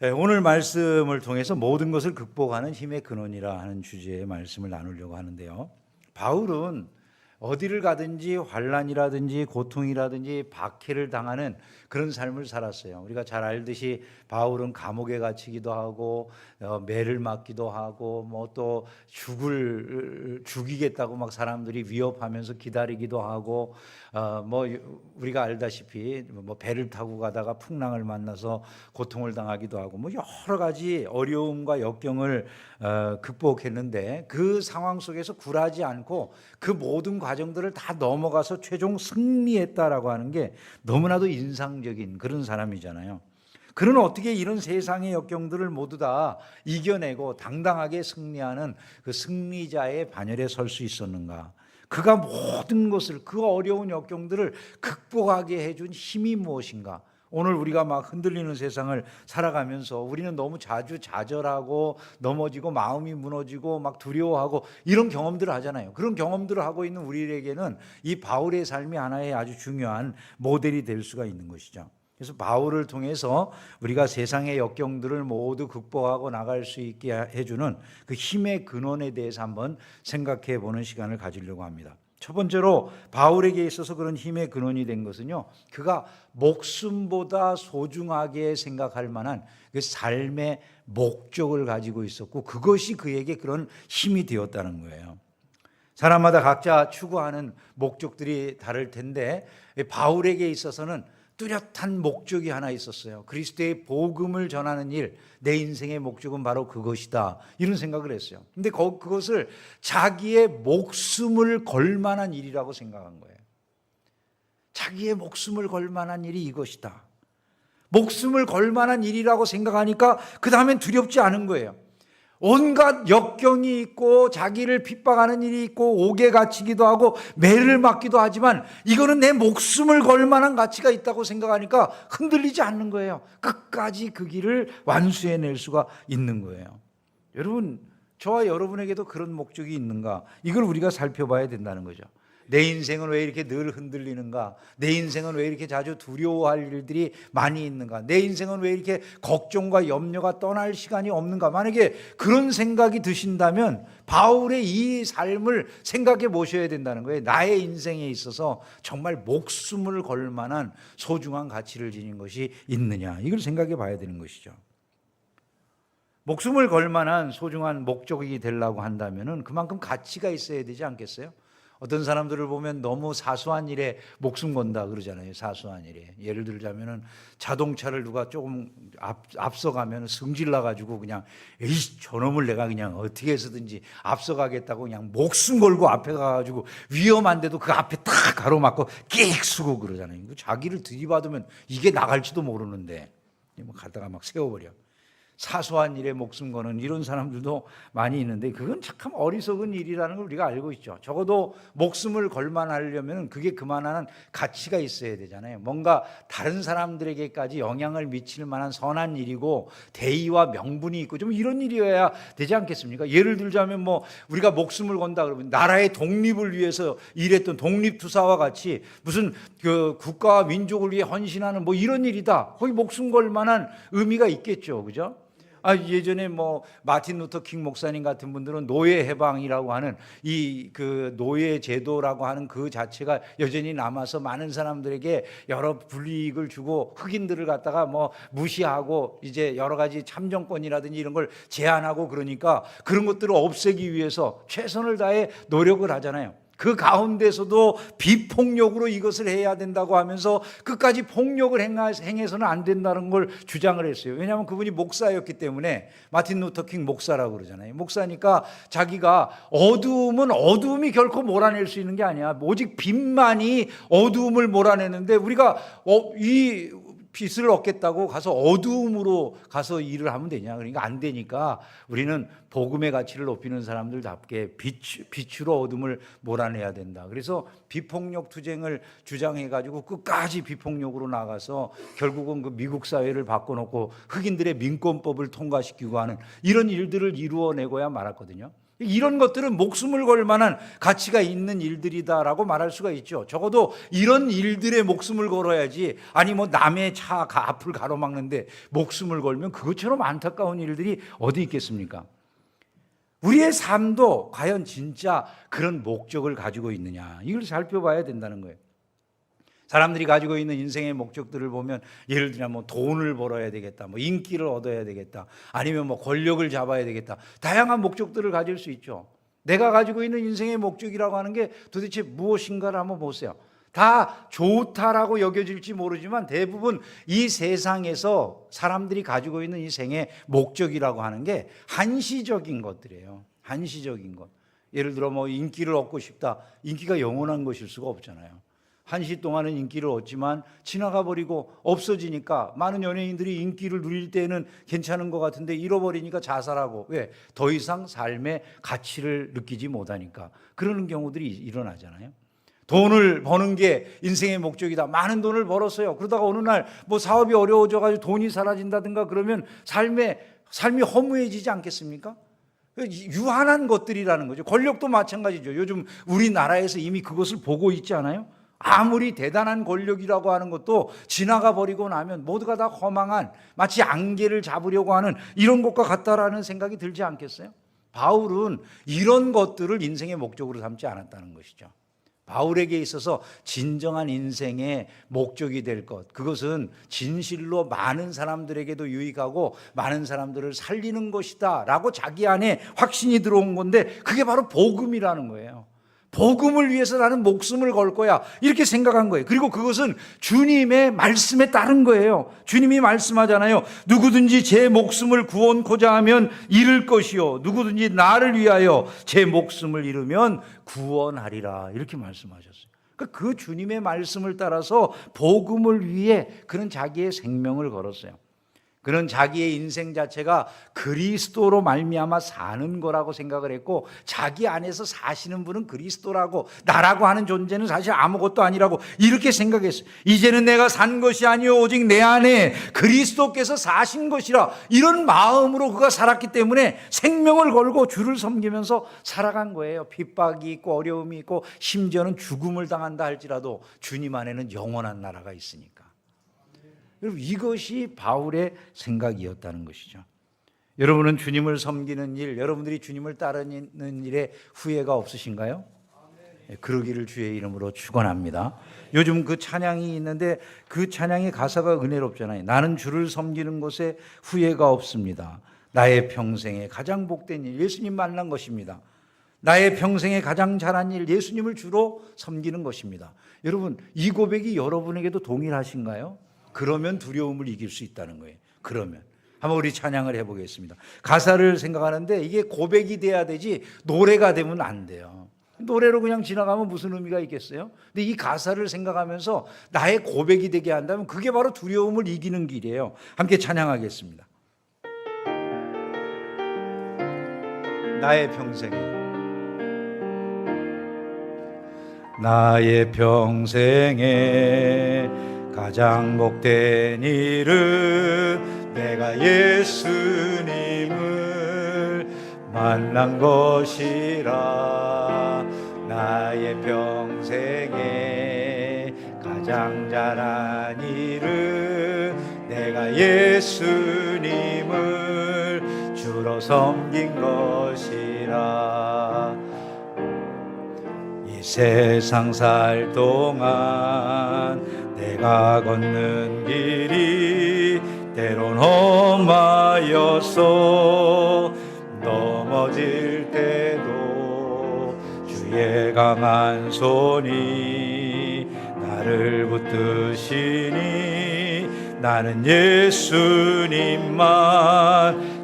네, 오늘 말씀을 통해서 모든 것을 극복하는 힘의 근원이라 하는 주제의 말씀을 나누려고 하는데요. 바울은 어디를 가든지 환난이라든지 고통이라든지 박해를 당하는 그런 삶을 살았어요. 우리가 잘 알듯이 바울은 감옥에 갇히기도 하고 매를 맞기도 하고 뭐 또 죽이겠다고 막 사람들이 위협하면서 기다리기도 하고 뭐 우리가 알다시피 뭐 배를 타고 가다가 풍랑을 만나서 고통을 당하기도 하고 뭐 여러 가지 어려움과 역경을 극복했는데 그 상황 속에서 굴하지 않고 그 모든 과정들을 다 넘어가서 최종 승리했다라고 하는 게 너무나도 인상적인 그런 사람이잖아요. 그는 어떻게 이런 세상의 역경들을 모두 다 이겨내고 당당하게 승리하는 그 승리자의 반열에 설 수 있었는가? 그가 모든 것을, 그 어려운 역경들을 극복하게 해준 힘이 무엇인가? 오늘 우리가 막 흔들리는 세상을 살아가면서 우리는 너무 자주 좌절하고 넘어지고 마음이 무너지고 막 두려워하고 이런 경험들을 하잖아요. 그런 경험들을 하고 있는 우리에게는 이 바울의 삶이 하나의 아주 중요한 모델이 될 수가 있는 것이죠. 그래서 바울을 통해서 우리가 세상의 역경들을 모두 극복하고 나갈 수 있게 해주는 그 힘의 근원에 대해서 한번 생각해 보는 시간을 가지려고 합니다. 첫 번째로 바울에게 있어서 그런 힘의 근원이 된 것은요, 그가 목숨보다 소중하게 생각할 만한 그 삶의 목적을 가지고 있었고 그것이 그에게 그런 힘이 되었다는 거예요. 사람마다 각자 추구하는 목적들이 다를 텐데 바울에게 있어서는 뚜렷한 목적이 하나 있었어요. 그리스도의 복음을 전하는 일, 내 인생의 목적은 바로 그것이다, 이런 생각을 했어요. 근데 그것을 자기의 목숨을 걸 만한 일이라고 생각한 거예요. 자기의 목숨을 걸 만한 일이 이것이다. 목숨을 걸 만한 일이라고 생각하니까 그 다음엔 두렵지 않은 거예요. 온갖 역경이 있고 자기를 핍박하는 일이 있고 옥에 갇히기도 하고 매를 맞기도 하지만 이거는 내 목숨을 걸 만한 가치가 있다고 생각하니까 흔들리지 않는 거예요. 끝까지 그 길을 완수해낼 수가 있는 거예요. 여러분, 저와 여러분에게도 그런 목적이 있는가? 이걸 우리가 살펴봐야 된다는 거죠. 내 인생은 왜 이렇게 늘 흔들리는가? 내 인생은 왜 이렇게 자주 두려워할 일들이 많이 있는가? 내 인생은 왜 이렇게 걱정과 염려가 떠날 시간이 없는가? 만약에 그런 생각이 드신다면 바울의 이 삶을 생각해 보셔야 된다는 거예요. 나의 인생에 있어서 정말 목숨을 걸 만한 소중한 가치를 지닌 것이 있느냐? 이걸 생각해 봐야 되는 것이죠. 목숨을 걸 만한 소중한 목적이 되려고 한다면 그만큼 가치가 있어야 되지 않겠어요? 어떤 사람들을 보면 너무 사소한 일에 목숨 건다 그러잖아요. 사소한 일에. 예를 들자면은 자동차를 누가 조금 앞서가면 승질 나가지고 그냥 에이 저놈을 내가 그냥 어떻게 해서든지 앞서가겠다고 그냥 목숨 걸고 앞에 가가지고 위험한데도 그 앞에 딱 가로막고 끽 쓰고 그러잖아요. 자기를 들이받으면 이게 나갈지도 모르는데 뭐 가다가 막 세워버려. 사소한 일에 목숨 거는 이런 사람들도 많이 있는데 그건 참 어리석은 일이라는 걸 우리가 알고 있죠. 적어도 목숨을 걸만하려면 그게 그만한 가치가 있어야 되잖아요. 뭔가 다른 사람들에게까지 영향을 미칠 만한 선한 일이고 대의와 명분이 있고 좀 이런 일이어야 되지 않겠습니까? 예를 들자면 뭐 우리가 목숨을 건다 그러면 나라의 독립을 위해서 일했던 독립투사와 같이 무슨 그 국가와 민족을 위해 헌신하는 뭐 이런 일이다. 거기 목숨 걸 만한 의미가 있겠죠. 그죠? 예전에 뭐 마틴 루터 킹 목사님 같은 분들은 노예 해방이라고 하는 이 그 노예 제도라고 하는 그 자체가 여전히 남아서 많은 사람들에게 여러 불이익을 주고 흑인들을 갖다가 뭐 무시하고 이제 여러 가지 참정권이라든지 이런 걸 제한하고 그러니까 그런 것들을 없애기 위해서 최선을 다해 노력을 하잖아요. 그 가운데서도 비폭력으로 이것을 해야 된다고 하면서 끝까지 폭력을 행해서는 안 된다는 걸 주장을 했어요. 왜냐하면 그분이 목사였기 때문에. 마틴 루터 킹 목사라고 그러잖아요. 목사니까 자기가 어두움은 어두움이 결코 몰아낼 수 있는 게 아니야. 오직 빛만이 어두움을 몰아내는데 우리가 이 빛을 얻겠다고 가서 어두움으로 가서 일을 하면 되냐? 그러니까 안 되니까 우리는 복음의 가치를 높이는 사람들답게 빛으로 어둠을 몰아내야 된다. 그래서 비폭력 투쟁을 주장해가지고 끝까지 비폭력으로 나가서 결국은 그 미국 사회를 바꿔놓고 흑인들의 민권법을 통과시키고 하는 이런 일들을 이루어내고야 말았거든요. 이런 것들은 목숨을 걸 만한 가치가 있는 일들이다라고 말할 수가 있죠. 적어도 이런 일들에 목숨을 걸어야지, 아니 뭐 남의 차 앞을 가로막는데 목숨을 걸면 그것처럼 안타까운 일들이 어디 있겠습니까? 우리의 삶도 과연 진짜 그런 목적을 가지고 있느냐, 이걸 살펴봐야 된다는 거예요. 사람들이 가지고 있는 인생의 목적들을 보면, 예를 들면 뭐 돈을 벌어야 되겠다, 뭐 인기를 얻어야 되겠다, 아니면 뭐 권력을 잡아야 되겠다, 다양한 목적들을 가질 수 있죠. 내가 가지고 있는 인생의 목적이라고 하는 게 도대체 무엇인가를 한번 보세요. 다 좋다라고 여겨질지 모르지만 대부분 이 세상에서 사람들이 가지고 있는 이 생의 목적이라고 하는 게 한시적인 것들이에요. 한시적인 것. 예를 들어 뭐 인기를 얻고 싶다. 인기가 영원한 것일 수가 없잖아요. 한시 동안은 인기를 얻지만 지나가 버리고 없어지니까, 많은 연예인들이 인기를 누릴 때는 괜찮은 것 같은데 잃어버리니까 자살하고, 왜? 더 이상 삶의 가치를 느끼지 못하니까. 그러는 경우들이 일어나잖아요. 돈을 버는 게 인생의 목적이다. 많은 돈을 벌었어요. 그러다가 어느 날 뭐 사업이 어려워져가지고 돈이 사라진다든가 그러면 삶이 허무해지지 않겠습니까? 유한한 것들이라는 거죠. 권력도 마찬가지죠. 요즘 우리나라에서 이미 그것을 보고 있지 않아요? 아무리 대단한 권력이라고 하는 것도 지나가 버리고 나면 모두가 다 허망한, 마치 안개를 잡으려고 하는 이런 것과 같다라는 생각이 들지 않겠어요? 바울은 이런 것들을 인생의 목적으로 삼지 않았다는 것이죠. 바울에게 있어서 진정한 인생의 목적이 될 것, 그것은 진실로 많은 사람들에게도 유익하고 많은 사람들을 살리는 것이다 라고 자기 안에 확신이 들어온 건데, 그게 바로 복음이라는 거예요. 복음을 위해서 나는 목숨을 걸 거야, 이렇게 생각한 거예요. 그리고 그것은 주님의 말씀에 따른 거예요. 주님이 말씀하잖아요. 누구든지 제 목숨을 구원코자 하면 잃을 것이요, 누구든지 나를 위하여 제 목숨을 잃으면 구원하리라, 이렇게 말씀하셨어요. 그러니까 그 주님의 말씀을 따라서 복음을 위해 그는 자기의 생명을 걸었어요. 그는 자기의 인생 자체가 그리스도로 말미암아 사는 거라고 생각을 했고, 자기 안에서 사시는 분은 그리스도라고, 나라고 하는 존재는 사실 아무것도 아니라고 이렇게 생각했어요. 이제는 내가 산 것이 아니요 오직 내 안에 그리스도께서 사신 것이라, 이런 마음으로 그가 살았기 때문에 생명을 걸고 주를 섬기면서 살아간 거예요. 핍박이 있고 어려움이 있고 심지어는 죽음을 당한다 할지라도 주님 안에는 영원한 나라가 있으니까. 여러분, 이것이 바울의 생각이었다는 것이죠. 여러분은 주님을 섬기는 일, 여러분들이 주님을 따르는 일에 후회가 없으신가요? 그러기를 주의 이름으로 축원합니다. 요즘 그 찬양이 있는데 그 찬양의 가사가 은혜롭잖아요. 나는 주를 섬기는 것에 후회가 없습니다. 나의 평생에 가장 복된 일, 예수님 만난 것입니다. 나의 평생에 가장 잘한 일, 예수님을 주로 섬기는 것입니다. 여러분, 이 고백이 여러분에게도 동일하신가요? 그러면 두려움을 이길 수 있다는 거예요. 그러면 한번 우리 찬양을 해보겠습니다. 가사를 생각하는데 이게 고백이 돼야 되지 노래가 되면 안 돼요. 노래로 그냥 지나가면 무슨 의미가 있겠어요? 근데 이 가사를 생각하면서 나의 고백이 되게 한다면 그게 바로 두려움을 이기는 길이에요. 함께 찬양하겠습니다. 나의 평생에 가장 복된 일은 내가 예수님을 만난 것이라. 나의 평생에 가장 잘한 일은 내가 예수님을 주로 섬긴 것이라. 이 세상 살 동안 내가 걷는 길이 때론 험하여서 넘어질 때도 주의 강한 손이 나를 붙드시니 나는 예수님만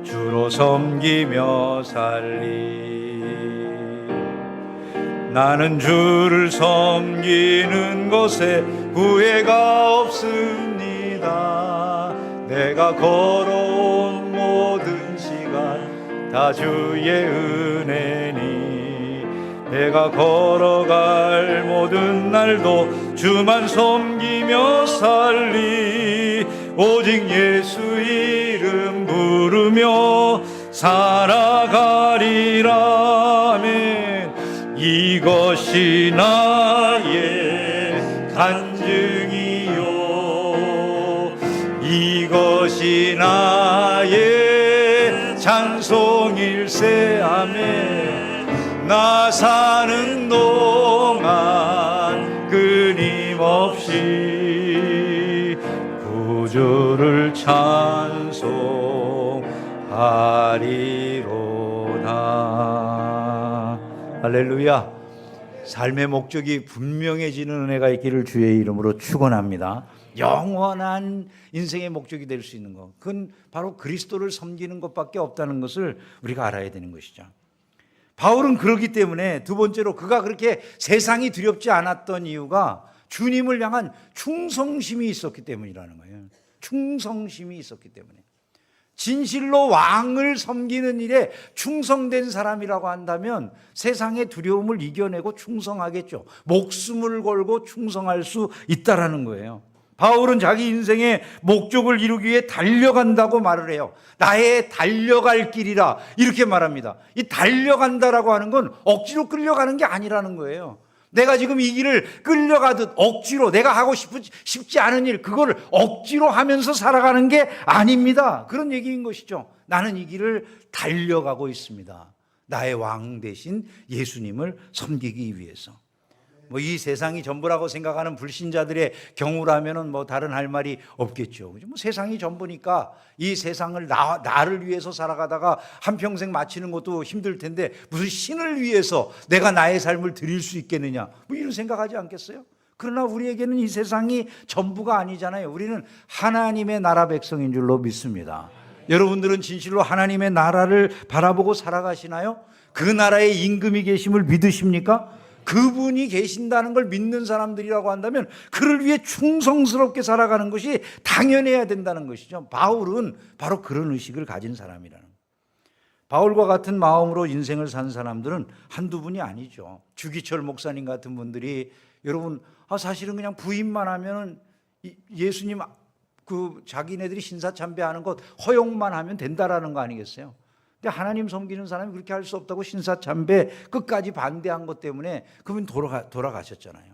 주로 섬기며 살리. 나는 주를 섬기는 것에 후회가 없습니다. 내가 걸어온 모든 시간 다 주의 은혜니, 내가 걸어갈 모든 날도 주만 섬기며 살리. 오직 예수 이름 부르며 살아가리라. 이것이 나의 간증이요 이것이 나의 찬송일세 아멘 나 사는 동안 끊임없이 구주를 찬송하리로다. 할렐루야. 삶의 목적이 분명해지는 은혜가 있기를 주의 이름으로 축원합니다. 영원한 인생의 목적이 될 수 있는 것, 그건 바로 그리스도를 섬기는 것밖에 없다는 것을 우리가 알아야 되는 것이죠. 바울은 그렇기 때문에 두 번째로 그가 그렇게 세상이 두렵지 않았던 이유가 주님을 향한 충성심이 있었기 때문이라는 거예요. 충성심이 있었기 때문에. 진실로 왕을 섬기는 일에 충성된 사람이라고 한다면 세상의 두려움을 이겨내고 충성하겠죠. 목숨을 걸고 충성할 수 있다라는 거예요. 바울은 자기 인생의 목적을 이루기 위해 달려간다고 말을 해요. 나의 달려갈 길이라 이렇게 말합니다. 이 달려간다라고 하는 건 억지로 끌려가는 게 아니라는 거예요. 내가 지금 이 길을 끌려가듯 억지로 내가 하고 싶지 않은 일 그거를 억지로 하면서 살아가는 게 아닙니다. 그런 얘기인 것이죠. 나는 이 길을 달려가고 있습니다. 나의 왕 대신 예수님을 섬기기 위해서. 뭐 이 세상이 전부라고 생각하는 불신자들의 경우라면은 뭐 다른 할 말이 없겠죠. 뭐 세상이 전부니까 이 세상을 나를 위해서 살아가다가 한평생 마치는 것도 힘들 텐데 무슨 신을 위해서 내가 나의 삶을 드릴 수 있겠느냐 뭐 이런 생각하지 않겠어요? 그러나 우리에게는 이 세상이 전부가 아니잖아요. 우리는 하나님의 나라 백성인 줄로 믿습니다. 여러분들은 진실로 하나님의 나라를 바라보고 살아가시나요? 그 나라에 임금이 계심을 믿으십니까? 그분이 계신다는 걸 믿는 사람들이라고 한다면 그를 위해 충성스럽게 살아가는 것이 당연해야 된다는 것이죠. 바울은 바로 그런 의식을 가진 사람이라는 거예요. 바울과 같은 마음으로 인생을 산 사람들은 한두 분이 아니죠. 주기철 목사님 같은 분들이 여러분 사실은 그냥 부인만 하면 예수님 그 자기네들이 신사참배하는 것 허용만 하면 된다라는 거 아니겠어요? 근데 하나님 섬기는 사람이 그렇게 할 수 없다고 신사참배 끝까지 반대한 것 때문에 그분 돌아가셨잖아요.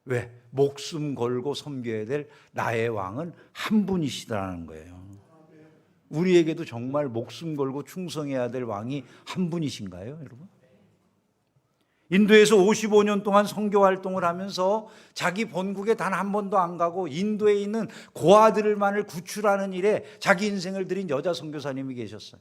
왜? 목숨 걸고 섬겨야 될 나의 왕은 한 분이시다는 거예요. 우리에게도 정말 목숨 걸고 충성해야 될 왕이 한 분이신가요, 여러분? 인도에서 55년 동안 선교 활동을 하면서 자기 본국에 단 한 번도 안 가고 인도에 있는 고아들만을 구출하는 일에 자기 인생을 들인 여자 선교사님이 계셨어요.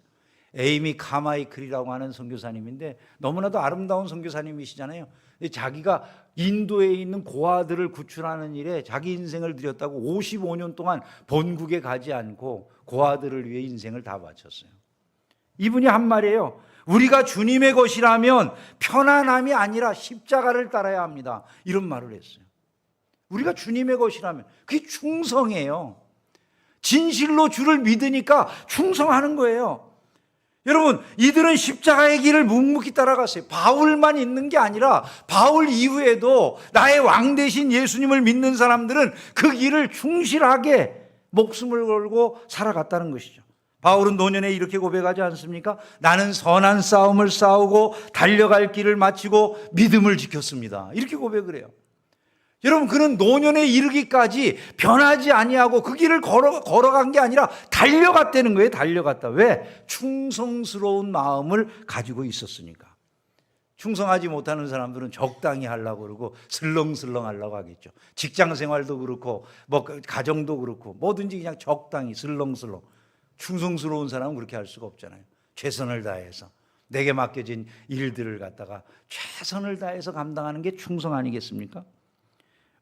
에이미 카마이클이라고 하는 선교사님인데 너무나도 아름다운 선교사님이시잖아요. 자기가 인도에 있는 고아들을 구출하는 일에 자기 인생을 들였다고 55년 동안 본국에 가지 않고 고아들을 위해 인생을 다 바쳤어요. 이분이 한 말이에요. 우리가 주님의 것이라면 편안함이 아니라 십자가를 따라야 합니다. 이런 말을 했어요. 우리가 주님의 것이라면 그게 충성이에요. 진실로 주를 믿으니까 충성하는 거예요. 여러분, 이들은 십자가의 길을 묵묵히 따라갔어요. 바울만 있는 게 아니라 바울 이후에도 나의 왕 대신 예수님을 믿는 사람들은 그 길을 충실하게 목숨을 걸고 살아갔다는 것이죠. 바울은 노년에 이렇게 고백하지 않습니까? 나는 선한 싸움을 싸우고 달려갈 길을 마치고 믿음을 지켰습니다. 이렇게 고백을 해요. 여러분, 그는 노년에 이르기까지 변하지 아니하고 그 길을 걸어간 게 아니라 달려갔다는 거예요. 달려갔다. 왜? 충성스러운 마음을 가지고 있었으니까. 충성하지 못하는 사람들은 적당히 하려고 그러고 슬렁슬렁 하려고 하겠죠. 직장 생활도 그렇고 뭐 가정도 그렇고 뭐든지 그냥 적당히 슬렁슬렁. 충성스러운 사람은 그렇게 할 수가 없잖아요. 최선을 다해서 내게 맡겨진 일들을 갖다가 최선을 다해서 감당하는 게 충성 아니겠습니까?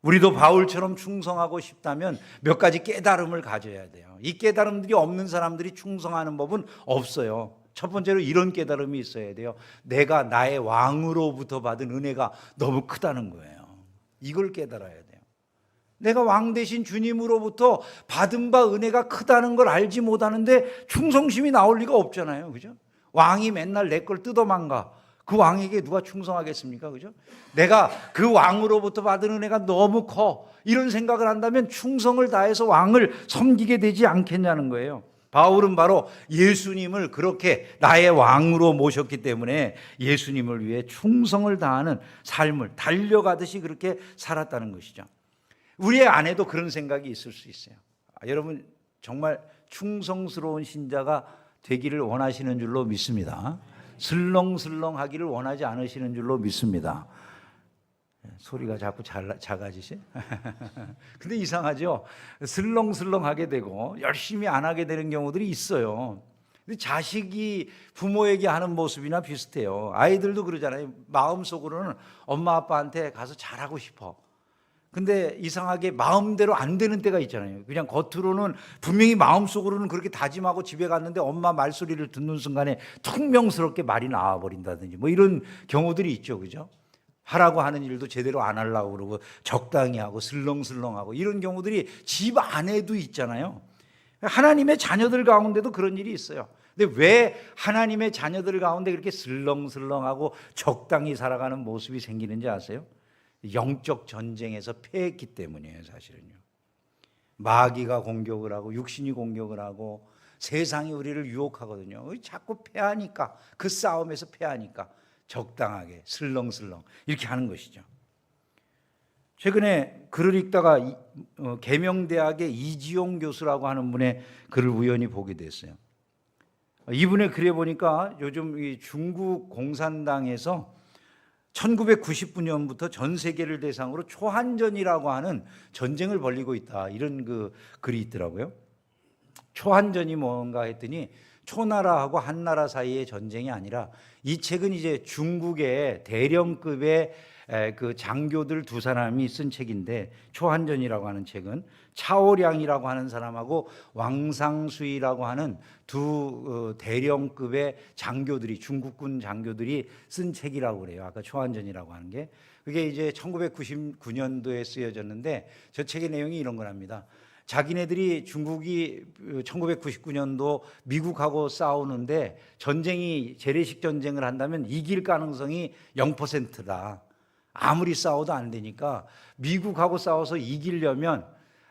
우리도 바울처럼 충성하고 싶다면 몇 가지 깨달음을 가져야 돼요. 이 깨달음들이 없는 사람들이 충성하는 법은 없어요. 첫 번째로 이런 깨달음이 있어야 돼요. 내가 나의 왕으로부터 받은 은혜가 너무 크다는 거예요. 이걸 깨달아야 돼요. 내가 왕 대신 주님으로부터 받은 바 은혜가 크다는 걸 알지 못하는데 충성심이 나올 리가 없잖아요. 그죠? 왕이 맨날 내 걸 뜯어망가. 그 왕에게 누가 충성하겠습니까? 그죠? 내가 그 왕으로부터 받은 은혜가 너무 커. 이런 생각을 한다면 충성을 다해서 왕을 섬기게 되지 않겠냐는 거예요. 바울은 바로 예수님을 그렇게 나의 왕으로 모셨기 때문에 예수님을 위해 충성을 다하는 삶을 달려가듯이 그렇게 살았다는 것이죠. 우리의 안에도 그런 생각이 있을 수 있어요. 여러분 정말 충성스러운 신자가 되기를 원하시는 줄로 믿습니다. 슬렁슬렁하기를 원하지 않으시는 줄로 믿습니다. 소리가 자꾸 작아지시? 근데 이상하죠? 슬렁슬렁하게 되고 열심히 안 하게 되는 경우들이 있어요. 근데 자식이 부모에게 하는 모습이나 비슷해요. 아이들도 그러잖아요. 마음속으로는 엄마 아빠한테 가서 잘하고 싶어. 근데 이상하게 마음대로 안 되는 때가 있잖아요. 그냥 겉으로는 분명히 마음속으로는 그렇게 다짐하고 집에 갔는데 엄마 말소리를 듣는 순간에 퉁명스럽게 말이 나와버린다든지 뭐 이런 경우들이 있죠. 그죠? 하라고 하는 일도 제대로 안 하려고 그러고 적당히 하고 슬렁슬렁하고 이런 경우들이 집 안에도 있잖아요. 하나님의 자녀들 가운데도 그런 일이 있어요. 근데 왜 하나님의 자녀들 가운데 그렇게 슬렁슬렁하고 적당히 살아가는 모습이 생기는지 아세요? 영적 전쟁에서 패했기 때문이에요. 사실은요. 마귀가 공격을 하고 육신이 공격을 하고 세상이 우리를 유혹하거든요. 자꾸 패하니까, 그 싸움에서 패하니까 적당하게 슬렁슬렁 이렇게 하는 것이죠. 최근에 글을 읽다가 계명대학의 이지용 교수라고 하는 분의 글을 우연히 보게 됐어요. 이분의 글에 보니까 요즘 이 중국 공산당에서 1999년부터 전 세계를 대상으로 초한전이라고 하는 전쟁을 벌이고 있다, 이런 그 글이 있더라고요. 초한전이 뭔가 했더니 초나라하고 한나라 사이의 전쟁이 아니라, 이 책은 이제 중국의 대령급의 그 장교들 두 사람이 쓴 책인데, 초한전이라고 하는 책은 차오량이라고 하는 사람하고 왕상수이라고 하는 두 대령급의 장교들이, 중국군 장교들이 쓴 책이라고 그래요. 아까 초한전이라고 하는 게, 그게 이제 1999년도에 쓰여졌는데, 저 책의 내용이 이런 거랍니다. 자기네들이 중국이 1999년도 미국하고 싸우는데 전쟁이 재래식 전쟁을 한다면 이길 가능성이 0%다. 아무리 싸워도 안 되니까 미국하고 싸워서 이기려면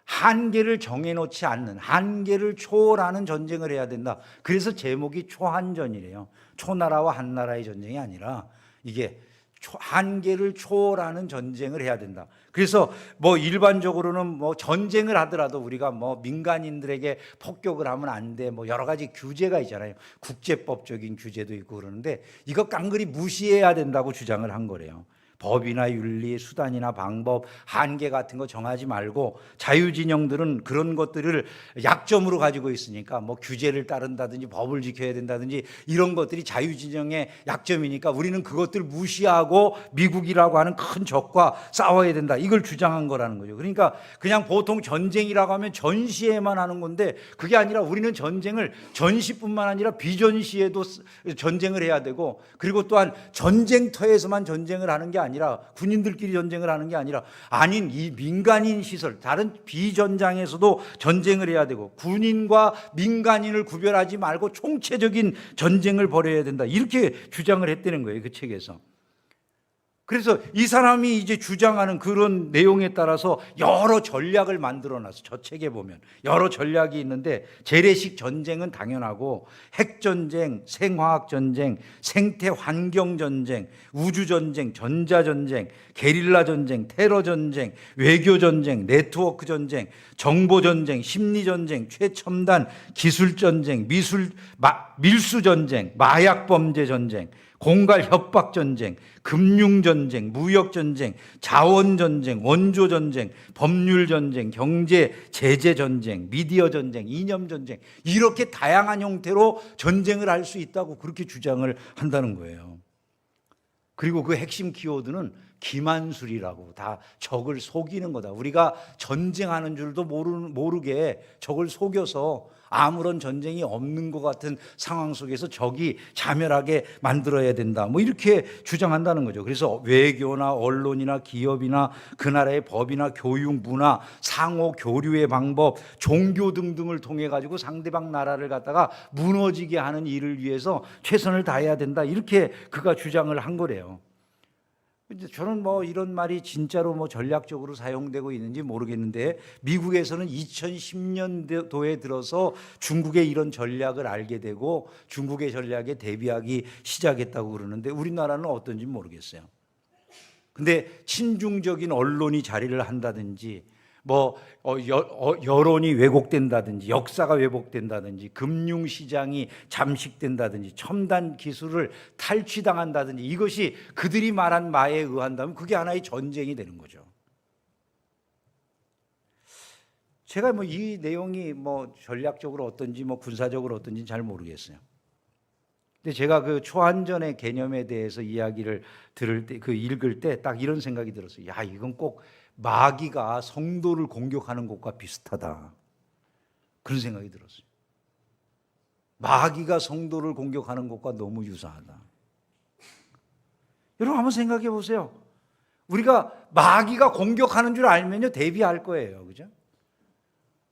한계를 정해놓지 않는, 한계를 초월하는 전쟁을 해야 된다. 그래서 제목이 초한전이래요. 초나라와 한나라의 전쟁이 아니라 이게 한계를 초월하는 전쟁을 해야 된다. 그래서 뭐 일반적으로는 뭐 전쟁을 하더라도 우리가 뭐 민간인들에게 폭격을 하면 안 돼, 뭐 여러 가지 규제가 있잖아요. 국제법적인 규제도 있고 그러는데 이거 깡그리 무시해야 된다고 주장을 한 거래요. 법이나 윤리, 수단이나 방법, 한계 같은 거 정하지 말고, 자유진영들은 그런 것들을 약점으로 가지고 있으니까 뭐 규제를 따른다든지 법을 지켜야 된다든지 이런 것들이 자유진영의 약점이니까 우리는 그것들을 무시하고 미국이라고 하는 큰 적과 싸워야 된다, 이걸 주장한 거라는 거죠. 그러니까 그냥 보통 전쟁이라고 하면 전시에만 하는 건데, 그게 아니라 우리는 전쟁을 전시뿐만 아니라 비전시에도 전쟁을 해야 되고, 그리고 또한 전쟁터에서만 전쟁을 하는 게 아니라, 군인들끼리 전쟁을 하는 게 아니라 아닌 이 민간인 시설, 다른 비전장에서도 전쟁을 해야 되고, 군인과 민간인을 구별하지 말고 총체적인 전쟁을 벌여야 된다, 이렇게 주장을 했다는 거예요, 그 책에서. 그래서 이 사람이 이제 주장하는 그런 내용에 따라서 여러 전략을 만들어놨어. 저 책에 보면 여러 전략이 있는데, 재래식 전쟁은 당연하고 핵전쟁, 생화학전쟁, 생태환경전쟁, 우주전쟁, 전자전쟁, 게릴라전쟁, 테러전쟁, 외교전쟁, 네트워크전쟁, 정보전쟁, 심리전쟁, 최첨단 기술전쟁, 밀수전쟁, 마약범죄전쟁, 공갈협박전쟁, 금융전쟁, 무역전쟁, 자원전쟁, 원조전쟁, 법률전쟁, 경제, 제재전쟁, 미디어전쟁, 이념전쟁, 이렇게 다양한 형태로 전쟁을 할 수 있다고 그렇게 주장을 한다는 거예요. 그리고 그 핵심 키워드는 기만술이라고, 다 적을 속이는 거다. 우리가 전쟁하는 줄도 모르게 적을 속여서 아무런 전쟁이 없는 것 같은 상황 속에서 적이 자멸하게 만들어야 된다, 뭐 이렇게 주장한다는 거죠. 그래서 외교나 언론이나 기업이나 그 나라의 법이나 교육, 문화, 상호 교류의 방법, 종교 등등을 통해 가지고 상대방 나라를 갖다가 무너지게 하는 일을 위해서 최선을 다해야 된다, 이렇게 그가 주장을 한 거래요. 근데 저는 뭐 이런 말이 진짜로 뭐 전략적으로 사용되고 있는지 모르겠는데 미국에서는 2010년도에 들어서 중국의 이런 전략을 알게 되고 중국의 전략에 대비하기 시작했다고 그러는데 우리나라는 어떤지 모르겠어요. 근데 친중적인 언론이 자리를 한다든지 뭐 여론이 왜곡된다든지 역사가 왜곡된다든지 금융시장이 잠식된다든지 첨단 기술을 탈취당한다든지 이것이 그들이 말한 말에 의한다면 그게 하나의 전쟁이 되는 거죠. 제가 뭐 이 내용이 뭐 전략적으로 어떤지 뭐 군사적으로 어떤지 잘 모르겠어요. 근데 제가 그 초한전의 개념에 대해서 이야기를 들을 때, 그 읽을 때 딱 이런 생각이 들었어요. 야, 이건 꼭 마귀가 성도를 공격하는 것과 비슷하다. 그런 생각이 들었어요. 마귀가 성도를 공격하는 것과 너무 유사하다. 여러분 한번 생각해 보세요. 우리가 마귀가 공격하는 줄 알면요 대비할 거예요. 그죠?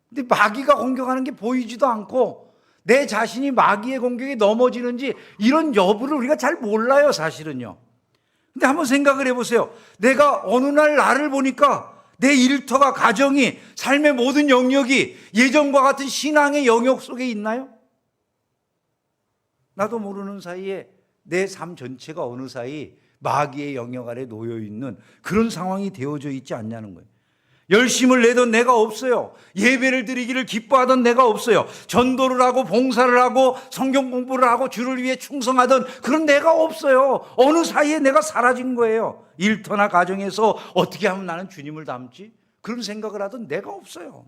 근데 마귀가 공격하는 게 보이지도 않고 내 자신이 마귀의 공격에 넘어지는지 이런 여부를 우리가 잘 몰라요, 사실은요. 근데 한번 생각을 해보세요. 내가 어느 날 나를 보니까 내 일터가, 가정이, 삶의 모든 영역이 예전과 같은 신앙의 영역 속에 있나요? 나도 모르는 사이에 내 삶 전체가 어느 사이 마귀의 영역 아래 놓여 있는 그런 상황이 되어져 있지 않냐는 거예요. 열심을 내던 내가 없어요. 예배를 드리기를 기뻐하던 내가 없어요. 전도를 하고 봉사를 하고 성경 공부를 하고 주를 위해 충성하던 그런 내가 없어요. 어느 사이에 내가 사라진 거예요. 일터나 가정에서 어떻게 하면 나는 주님을 닮지? 그런 생각을 하던 내가 없어요.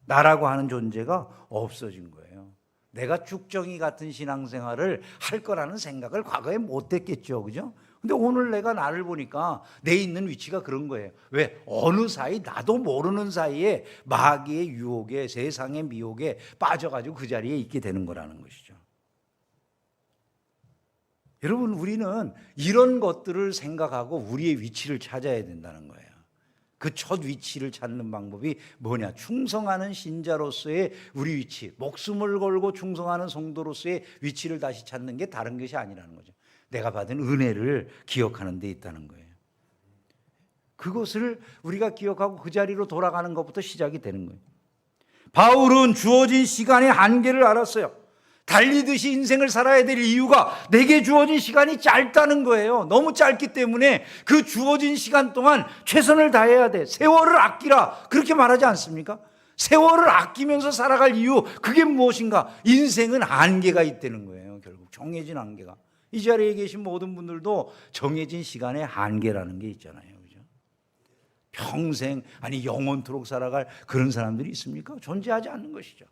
나라고 하는 존재가 없어진 거예요. 내가 쭉정이 같은 신앙생활을 할 거라는 생각을 과거에 못했겠죠. 그죠? 근데 오늘 내가 나를 보니까 내 있는 위치가 그런 거예요. 왜? 어느 사이 나도 모르는 사이에 마귀의 유혹에 세상의 미혹에 빠져가지고 그 자리에 있게 되는 거라는 것이죠. 여러분 우리는 이런 것들을 생각하고 우리의 위치를 찾아야 된다는 거예요. 그 첫 위치를 찾는 방법이 뭐냐? 충성하는 신자로서의 우리 위치, 목숨을 걸고 충성하는 성도로서의 위치를 다시 찾는 게 다른 것이 아니라는 거죠. 내가 받은 은혜를 기억하는 데 있다는 거예요. 그것을 우리가 기억하고 그 자리로 돌아가는 것부터 시작이 되는 거예요. 바울은 주어진 시간의 한계를 알았어요. 달리듯이 인생을 살아야 될 이유가 내게 주어진 시간이 짧다는 거예요. 너무 짧기 때문에 그 주어진 시간 동안 최선을 다해야 돼. 세월을 아끼라 그렇게 말하지 않습니까? 세월을 아끼면서 살아갈 이유 그게 무엇인가? 인생은 한계가 있다는 거예요. 결국 정해진 한계가. 이 자리에 계신 모든 분들도 정해진 시간의 한계라는 게 있잖아요. 그죠? 평생 아니 영원토록 살아갈 그런 사람들이 있습니까? 존재하지 않는 것이죠.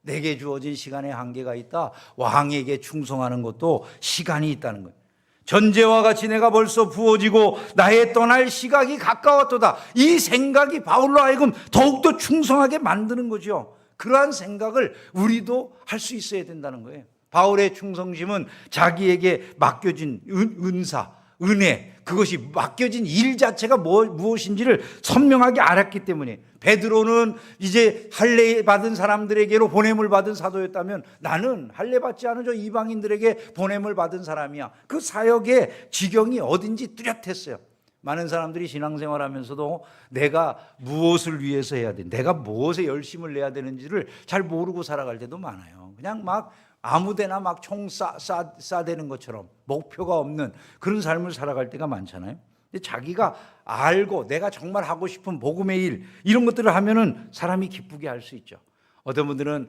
내게 주어진 시간의 한계가 있다. 왕에게 충성하는 것도 시간이 있다는 거예요. 전제와 같이 내가 벌써 부어지고 나의 떠날 시각이 가까웠도다. 이 생각이 바울로 하여금 더욱더 충성하게 만드는 거죠. 그러한 생각을 우리도 할 수 있어야 된다는 거예요. 바울의 충성심은 자기에게 맡겨진 은사, 은혜, 그것이 맡겨진 일 자체가 무엇인지를 선명하게 알았기 때문에 베드로는 이제 할례 받은 사람들에게로 보냄을 받은 사도였다면 나는 할례 받지 않은 저 이방인들에게 보냄을 받은 사람이야. 그 사역의 지경이 어딘지 뚜렷했어요. 많은 사람들이 신앙생활하면서도 내가 무엇을 위해서 해야 돼, 내가 무엇에 열심을 내야 되는지를 잘 모르고 살아갈 때도 많아요. 그냥 막 아무데나 막 총 쏴대는 것처럼 목표가 없는 그런 삶을 살아갈 때가 많잖아요. 근데 자기가 알고 내가 정말 하고 싶은 복음의 일 이런 것들을 하면은 사람이 기쁘게 할 수 있죠. 어떤 분들은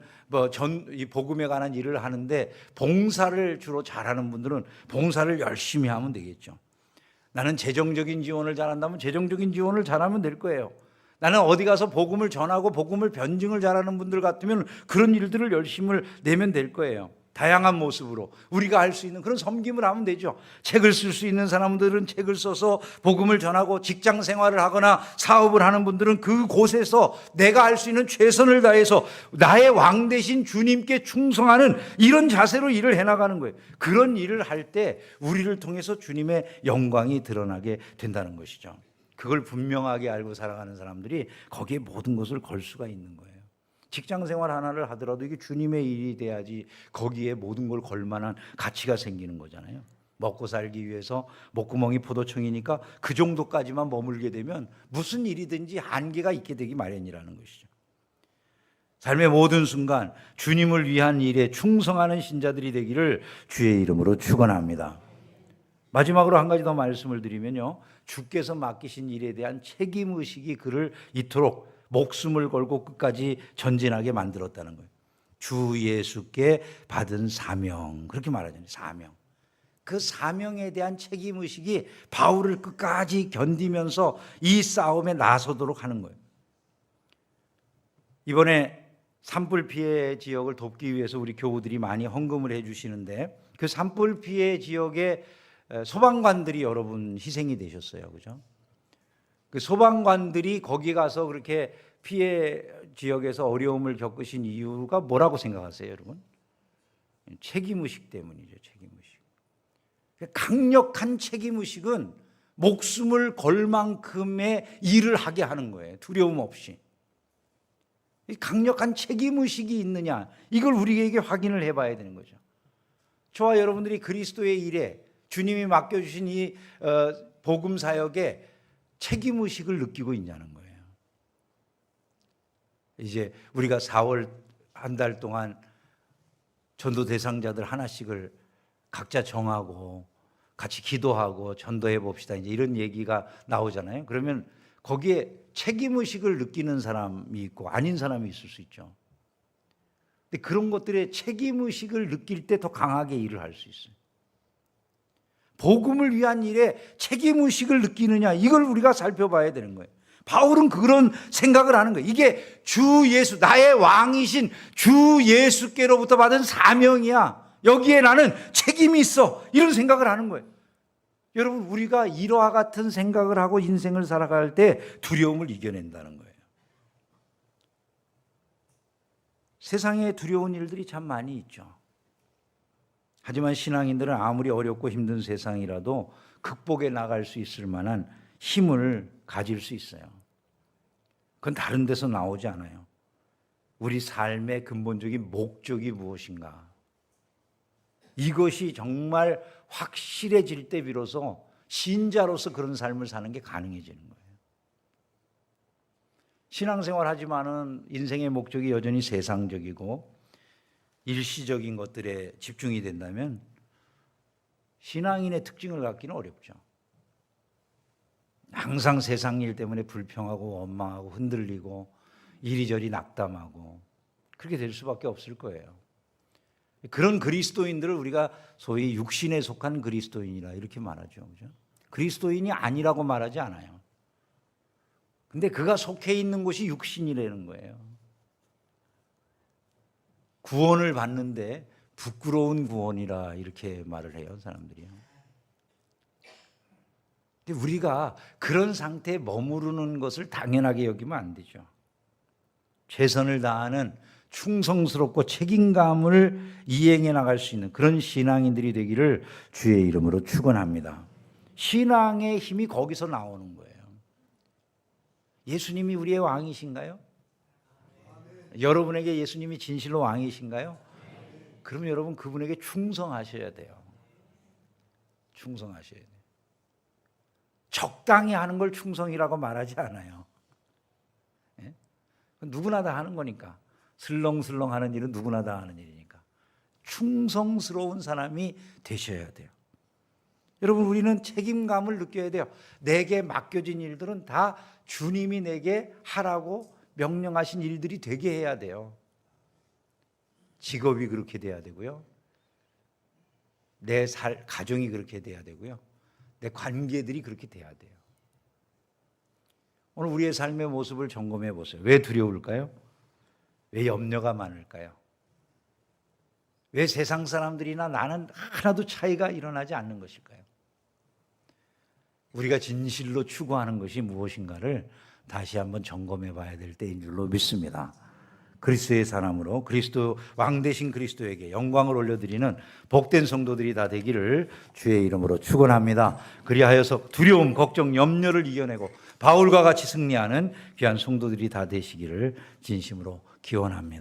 이 복음에 관한 일을 하는데 봉사를 주로 잘하는 분들은 봉사를 열심히 하면 되겠죠. 나는 재정적인 지원을 잘한다면 재정적인 지원을 잘하면 될 거예요. 나는 어디 가서 복음을 전하고 복음을 변증을 잘하는 분들 같으면 그런 일들을 열심히 내면 될 거예요. 다양한 모습으로 우리가 할 수 있는 그런 섬김을 하면 되죠. 책을 쓸 수 있는 사람들은 책을 써서 복음을 전하고 직장 생활을 하거나 사업을 하는 분들은 그곳에서 내가 할 수 있는 최선을 다해서 나의 왕 대신 주님께 충성하는 이런 자세로 일을 해나가는 거예요. 그런 일을 할 때 우리를 통해서 주님의 영광이 드러나게 된다는 것이죠. 그걸 분명하게 알고 살아가는 사람들이 거기에 모든 것을 걸 수가 있는 거예요. 직장 생활 하나를 하더라도 이게 주님의 일이 돼야지 거기에 모든 걸 걸 만한 가치가 생기는 거잖아요. 먹고 살기 위해서 목구멍이 포도청이니까 그 정도까지만 머물게 되면 무슨 일이든지 한계가 있게 되기 마련이라는 것이죠. 삶의 모든 순간 주님을 위한 일에 충성하는 신자들이 되기를 주의 이름으로 축원합니다. 마지막으로 한 가지 더 말씀을 드리면요, 주께서 맡기신 일에 대한 책임의식이 그를 이토록 목숨을 걸고 끝까지 전진하게 만들었다는 거예요. 주 예수께 받은 사명, 그렇게 말하잖아요. 사명. 그 사명에 대한 책임의식이 바울을 끝까지 견디면서 이 싸움에 나서도록 하는 거예요. 이번에 산불 피해 지역을 돕기 위해서 우리 교우들이 많이 헌금을 해주시는데, 그 산불 피해 지역에 소방관들이 여러분 희생이 되셨어요, 그죠? 그 소방관들이 거기 가서 그렇게 피해 지역에서 어려움을 겪으신 이유가 뭐라고 생각하세요, 여러분? 책임의식 때문이죠, 책임의식. 강력한 책임의식은 목숨을 걸 만큼의 일을 하게 하는 거예요, 두려움 없이. 강력한 책임의식이 있느냐, 이걸 우리에게 확인을 해봐야 되는 거죠. 저와 여러분들이 그리스도의 일에 주님이 맡겨주신 이 복음 사역에 책임의식을 느끼고 있냐는 거예요. 이제 우리가 4월 한 달 동안 전도 대상자들 하나씩을 각자 정하고 같이 기도하고 전도해 봅시다, 이제 이런 얘기가 나오잖아요. 그러면 거기에 책임의식을 느끼는 사람이 있고 아닌 사람이 있을 수 있죠. 근데 그런 것들에 책임의식을 느낄 때 더 강하게 일을 할 수 있어요. 복음을 위한 일에 책임의식을 느끼느냐, 이걸 우리가 살펴봐야 되는 거예요. 바울은 그런 생각을 하는 거예요. 이게 주 예수, 나의 왕이신 주 예수께로부터 받은 사명이야. 여기에 나는 책임이 있어. 이런 생각을 하는 거예요. 여러분, 우리가 이와 같은 생각을 하고 인생을 살아갈 때 두려움을 이겨낸다는 거예요. 세상에 두려운 일들이 참 많이 있죠. 하지만 신앙인들은 아무리 어렵고 힘든 세상이라도 극복해 나갈 수 있을 만한 힘을 가질 수 있어요. 그건 다른 데서 나오지 않아요. 우리 삶의 근본적인 목적이 무엇인가? 이것이 정말 확실해질 때 비로소 신자로서 그런 삶을 사는 게 가능해지는 거예요. 신앙생활 하지만은 인생의 목적이 여전히 세상적이고 일시적인 것들에 집중이 된다면 신앙인의 특징을 갖기는 어렵죠. 항상 세상 일 때문에 불평하고 원망하고 흔들리고 이리저리 낙담하고 그렇게 될 수밖에 없을 거예요. 그런 그리스도인들을 우리가 소위 육신에 속한 그리스도인이라 이렇게 말하죠, 그죠? 그리스도인이 아니라고 말하지 않아요. 근데 그가 속해 있는 곳이 육신이라는 거예요. 구원을 받는데 부끄러운 구원이라 이렇게 말을 해요, 사람들이요. 근데 우리가 그런 상태에 머무르는 것을 당연하게 여기면 안 되죠. 최선을 다하는 충성스럽고 책임감을 이행해 나갈 수 있는 그런 신앙인들이 되기를 주의 이름으로 축원합니다. 신앙의 힘이 거기서 나오는 거예요. 예수님이 우리의 왕이신가요? 여러분에게 예수님이 진실로 왕이신가요? 그러면 여러분 그분에게 충성하셔야 돼요. 충성하셔야 돼요. 적당히 하는 걸 충성이라고 말하지 않아요. 예? 누구나 다 하는 거니까. 슬렁슬렁 하는 일은 누구나 다 하는 일이니까. 충성스러운 사람이 되셔야 돼요. 여러분, 우리는 책임감을 느껴야 돼요. 내게 맡겨진 일들은 다 주님이 내게 하라고 명령하신 일들이 되게 해야 돼요. 직업이 그렇게 돼야 되고요. 내 가정이 그렇게 돼야 되고요. 내 관계들이 그렇게 돼야 돼요. 오늘 우리의 삶의 모습을 점검해 보세요. 왜 두려울까요? 왜 염려가 많을까요? 왜 세상 사람들이나 나는 하나도 차이가 일어나지 않는 것일까요? 우리가 진실로 추구하는 것이 무엇인가를 다시 한번 점검해 봐야 될 때인 줄로 믿습니다. 그리스도의 사람으로 그리스도 왕 되신 그리스도에게 영광을 올려드리는 복된 성도들이 다 되기를 주의 이름으로 축원합니다. 그리하여서 두려움, 걱정, 염려를 이겨내고 바울과 같이 승리하는 귀한 성도들이 다 되시기를 진심으로 기원합니다.